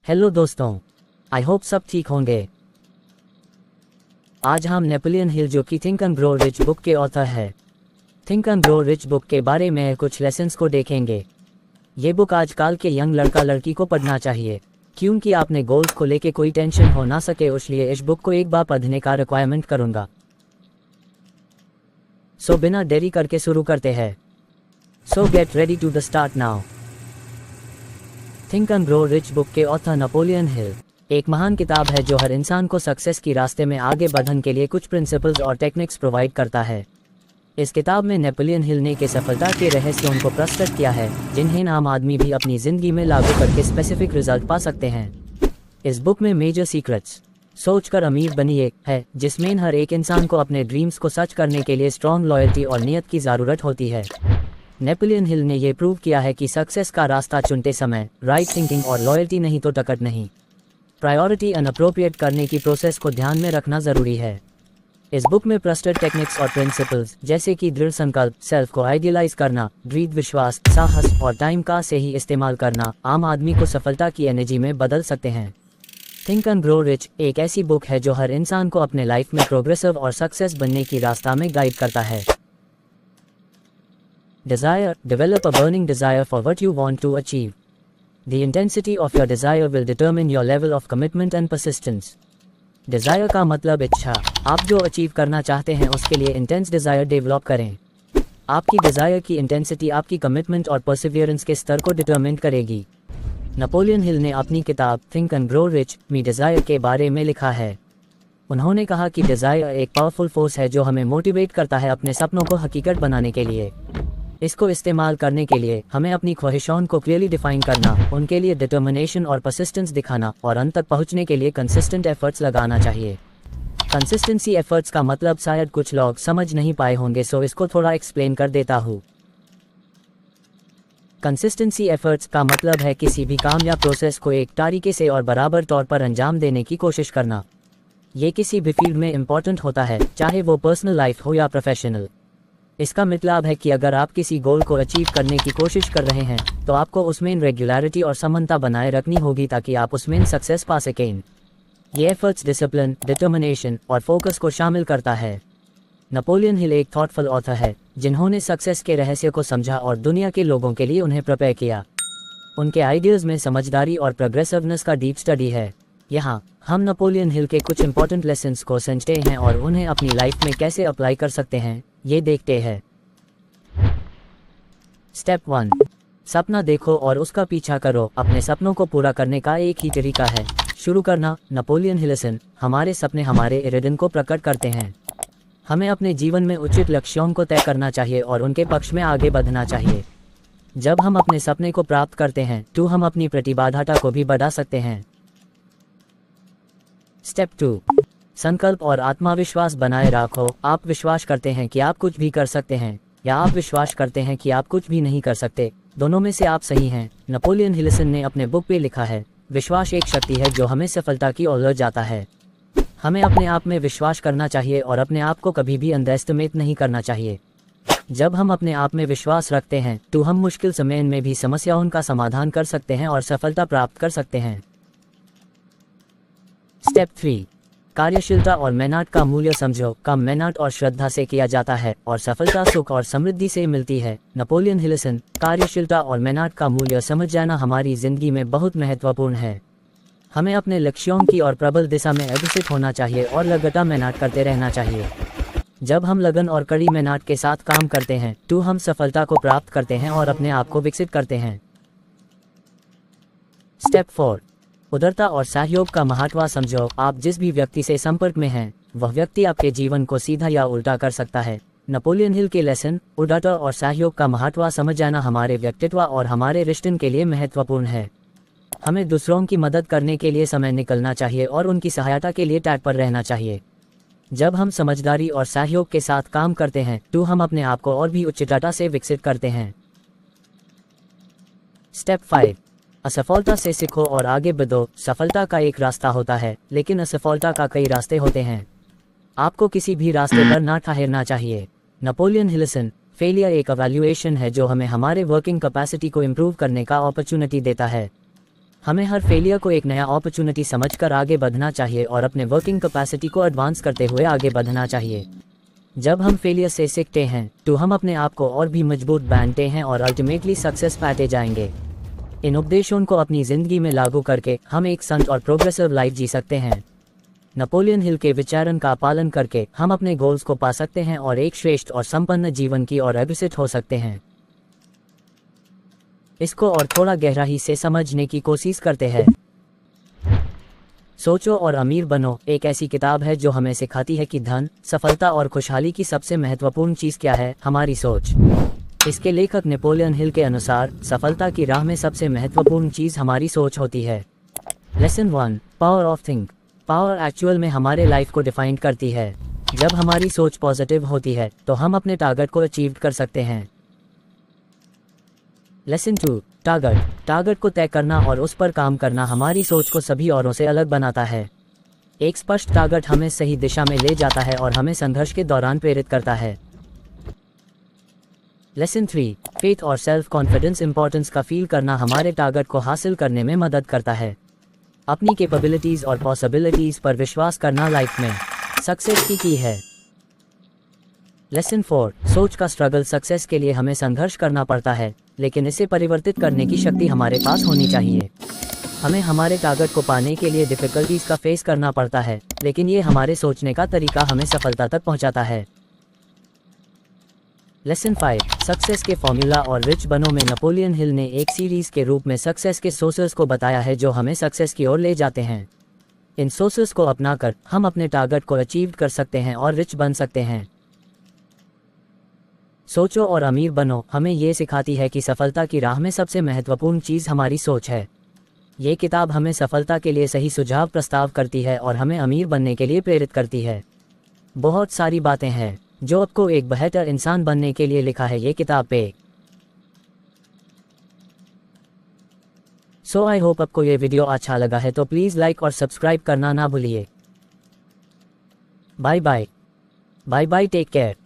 Hello दोस्तों, I hope सब ठीक होंगे। आज हम नेपोलियन हिल जो कि think and grow rich book के ऑथर है, think and grow rich book के बारे में कुछ लेसन्स को देखेंगे। ये बुक आजकल के यंग लड़का लड़की को पढ़ना चाहिए, क्योंकि आपने गोल्स को लेके कोई टेंशन हो ना सके, इसलिए इस बुक को एक बार पढ़ने का रिक्वायरमेंट करूँगा। सो बिना देरी करके शुरू करते हैं। So get ready to the start now. Think and grow rich book के ऑथर नेपोलियन हिल एक महान किताब है जो हर इंसान को सक्सेस की रास्ते में आगे बढ़ने के लिए कुछ प्रिंसिपल्स और टेक्निक्स प्रोवाइड करता है। इस किताब में नेपोलियन हिल ने के सफलता के रहस्यों को प्रस्तुत किया है, जिन्हें आम आदमी भी अपनी जिंदगी में लागू करके स्पेसिफिक रिजल्ट पा सकते हैं। इस बुक में मेजर सीक्रेट्स सोचकर अमीर बनिए है, जिसमें हर एक इंसान को अपने ड्रीम्स को सच करने के लिए स्ट्रॉन्ग लॉयल्टी और नियत की ज़रूरत होती है। नेपोलियन हिल ने यह प्रूव किया है कि सक्सेस का रास्ता चुनते समय राइट थिंकिंग और लॉयल्टी नहीं तो टिकट नहीं, प्रायोरिटी अनअप्रोप्रिएट करने की प्रोसेस को ध्यान में रखना जरूरी है। इस बुक में प्रस्टुत टेक्निक्स और प्रिंसिपल्स जैसे कि दृढ़ संकल्प, सेल्फ को आइडियलाइज करना, दृढ़ विश्वास, साहस और टाइम का सही इस्तेमाल करना आम आदमी को सफलता की एनर्जी में बदल सकते हैं। थिंक एंड ग्रो रिच एक ऐसी बुक है जो हर इंसान को अपने लाइफ में प्रोग्रेसिव और सक्सेस बनने की रास्ता में गाइड करता है। Desire, develop a burning desire for what you want to achieve. The intensity of your desire will determine your level of commitment and persistence. Desire का मतलब इच्छा। आप जो अचीव करना चाहते हैं उसके लिए इंटेंस डिज़ायर डेवलप करें। आपकी डिज़ायर की इंटेंसिटी आपकी कमिटमेंट और परसिवियरेंस के स्तर को डिटरमिन करेगी। नेपोलियन हिल ने अपनी किताब थिंक एंड ग्रो रिच में डिज़ायर के बारे में लिखा है। उन्होंने कहा कि डिज़ायर एक पावरफुल फोर्स है जो हमें मोटिवेट करता है अपने सपनों को हकीकत बनाने के लिए। इसको इस्तेमाल करने के लिए हमें अपनी ख्वाहिशों को क्लियरली डिफाइन करना, उनके लिए डिटर्मिनेशन और परसिस्टेंस दिखाना और अंत तक पहुंचने के लिए कंसिस्टेंट एफर्ट्स लगाना चाहिए। कंसिस्टेंसी एफर्ट्स का मतलब शायद कुछ लोग समझ नहीं पाए होंगे, सो इसको थोड़ा एक्सप्लेन कर देता हूँ। कंसिस्टेंसी एफर्ट्स का मतलब है किसी भी काम या प्रोसेस को एक तरीके से और बराबर तौर पर अंजाम देने की कोशिश करना। ये किसी भी फील्ड में इम्पोर्टेंट होता है, चाहे वो पर्सनल लाइफ हो या प्रोफेशनल। इसका मतलब है कि अगर आप किसी गोल को अचीव करने की कोशिश कर रहे हैं तो आपको उसमें रेगुलरिटी और समानता बनाए रखनी होगी ताकि आप उसमें सक्सेस पा सकें। ये एफर्ट्स डिसिप्लिन, डिटर्मिनेशन और फोकस को शामिल करता है। नेपोलियन हिल एक थॉटफुल ऑथर है जिन्होंने सक्सेस के रहस्य को समझा और दुनिया के लोगों के लिए उन्हें प्रिपेयर किया। उनके आइडियाज़ में समझदारी और प्रोग्रेसिवनेस का डीप स्टडी है। यहाँ हम नेपोलियन हिल के कुछ इंपॉर्टेंट लेसन्स को समझते हैं और उन्हें अपनी लाइफ में कैसे अप्लाई कर सकते हैं, ये देखते हैं। स्टेप 1, सपना देखो और उसका पीछा करो। अपने सपनों को पूरा करने का एक ही तरीका है, शुरू करना। नेपोलियन हिल हमारे सपने हमारे इरादों को प्रकट करते हैं। हमें अपने जीवन में उचित लक्ष्यों को तय करना चाहिए और उनके पक्ष में आगे बढ़ना चाहिए। जब हम अपने सपने को प्राप्त करते हैं तो हम अपनी प्रतिबद्धता को भी बढ़ा सकते हैं। स्टेप 2, संकल्प और आत्मविश्वास बनाए रखो। आप विश्वास करते हैं कि आप कुछ भी कर सकते हैं या आप विश्वास करते हैं कि आप कुछ भी नहीं कर सकते, दोनों में से आप सही हैं। नेपोलियन हिल ने अपने बुक पे लिखा है, विश्वास एक शक्ति है जो हमें सफलता की ओर ले जाता है। हमें अपने आप में विश्वास करना चाहिए और अपने आप को कभी भी अंडरएस्टिमेट नहीं करना चाहिए। जब हम अपने आप में विश्वास रखते हैं तो हम मुश्किल समय में भी समस्याओं का समाधान कर सकते हैं और सफलता प्राप्त कर सकते हैं। स्टेप 3, कार्यशीलता और मेहनत का मूल्य समझो। कम मेहनत और श्रद्धा से किया जाता है और सफलता सुख और समृद्धि से मिलती है। नेपोलियन हिल कार्यशीलता और मेहनत का मूल्य समझ जाना हमारी जिंदगी में बहुत महत्वपूर्ण है। हमें अपने लक्ष्यों की और प्रबल दिशा में अग्रसर होना चाहिए और लगातार मेहनत करते रहना चाहिए। जब हम लगन और कड़ी मेहनत के साथ काम करते हैं तो हम सफलता को प्राप्त करते हैं और अपने आप को विकसित करते हैं। स्टेप 4, उदारता और सहयोग का महत्व समझो। आप जिस भी व्यक्ति से संपर्क में हैं वह व्यक्ति आपके जीवन को सीधा या उल्टा कर सकता है। नेपोलियन हिल के लेसन उदारता और सहयोग का महत्व समझ जाना हमारे व्यक्तित्व और हमारे रिश्तों के लिए महत्वपूर्ण है। हमें दूसरों की मदद करने के लिए समय निकालना चाहिए और उनकी सहायता के लिए तत्पर रहना चाहिए। जब हम समझदारी और सहयोग के साथ काम करते हैं तो हम अपने आप को और भी उच्चता से विकसित करते हैं। स्टेप 5, असफलता से सीखो और आगे बढ़ो। सफलता का एक रास्ता होता है लेकिन असफलता का कई रास्ते होते हैं। आपको किसी भी रास्ते पर ना ठहरना चाहिए। नेपोलियन हिल फेलियर एक एवेल्युएशन है जो हमें हमारे वर्किंग कैपेसिटी को इम्प्रूव करने का अपॉर्चुनिटी देता है। हमें हर फेलियर को एक नया अपॉर्चुनिटी समझकर आगे बढ़ना चाहिए और अपने वर्किंग कैपेसिटी को एडवांस करते हुए आगे बढ़ना चाहिए। जब हम फेलियर से सीखते हैं तो हम अपने आप को और भी मजबूत बनाते हैं और अल्टीमेटली सक्सेस पाते जाएंगे। इन उपदेशों को अपनी ज़िंदगी में लागू करके हम एक संत और प्रोग्रेसिव लाइफ जी सकते हैं। नेपोलियन हिल के विचारों का पालन करके हम अपने गोल्स को पा सकते हैं और एक श्रेष्ठ और संपन्न जीवन की ओर अग्रसर हो सकते हैं। इसको और थोड़ा गहराई से समझने की कोशिश करते हैं। सोचो और अमीर बनो एक ऐसी किताब है जो हमें सिखाती है कि धन, सफलता और खुशहाली की सबसे महत्वपूर्ण चीज़ क्या है, हमारी सोच। इसके लेखक नेपोलियन हिल के अनुसार सफलता की राह में सबसे महत्वपूर्ण चीज़ हमारी सोच होती है। Lesson 1, power of think. Power actual में हमारे लाइफ को डिफाइन करती है। जब हमारी सोच पॉजिटिव होती है तो हम अपने टारगेट को अचीव कर सकते हैं। लेसन 2, टारगेट को तय करना और उस पर काम करना हमारी सोच को सभी औरों से अलग बनाता है। एक स्पष्ट टारगेट हमें सही दिशा में ले जाता है और हमें संघर्ष के दौरान प्रेरित करता है। लेसन 3, फेथ और सेल्फ कॉन्फिडेंस। इंपॉर्टेंस का फील करना हमारे टारगेट को हासिल करने में मदद करता है। अपनी कैपेबिलिटीज़ और पॉसिबिलिटीज़ पर विश्वास करना लाइफ में सक्सेस की है। लेसन 4, सोच का स्ट्रगल। सक्सेस के लिए हमें संघर्ष करना पड़ता है, लेकिन इसे परिवर्तित करने की शक्ति हमारे पास होनी चाहिए। हमें हमारे टारगेट को पाने के लिए डिफ़िकल्टीज़ का फेस करना पड़ता है, लेकिन ये हमारे सोचने का तरीका हमें सफलता तक पहुंचाता है। लेसन 5, सक्सेस के फॉर्मूला और रिच बनो में नेपोलियन हिल ने एक सीरीज़ के रूप में सक्सेस के सोर्सेस को बताया है जो हमें सक्सेस की ओर ले जाते हैं। इन सोर्सेस को अपनाकर हम अपने टारगेट को अचीव कर सकते हैं और रिच बन सकते हैं। सोचो और अमीर बनो हमें ये सिखाती है कि सफलता की राह में सबसे महत्वपूर्ण चीज़ हमारी सोच है। ये किताब हमें सफलता के लिए सही सुझाव प्रस्ताव करती है और हमें अमीर बनने के लिए प्रेरित करती है। बहुत सारी बातें हैं जो आपको एक बेहतर इंसान बनने के लिए लिखा है ये किताब पे। सो आई होप आपको ये वीडियो अच्छा लगा है तो प्लीज़ लाइक और सब्सक्राइब करना ना भूलिए। Bye bye, take care.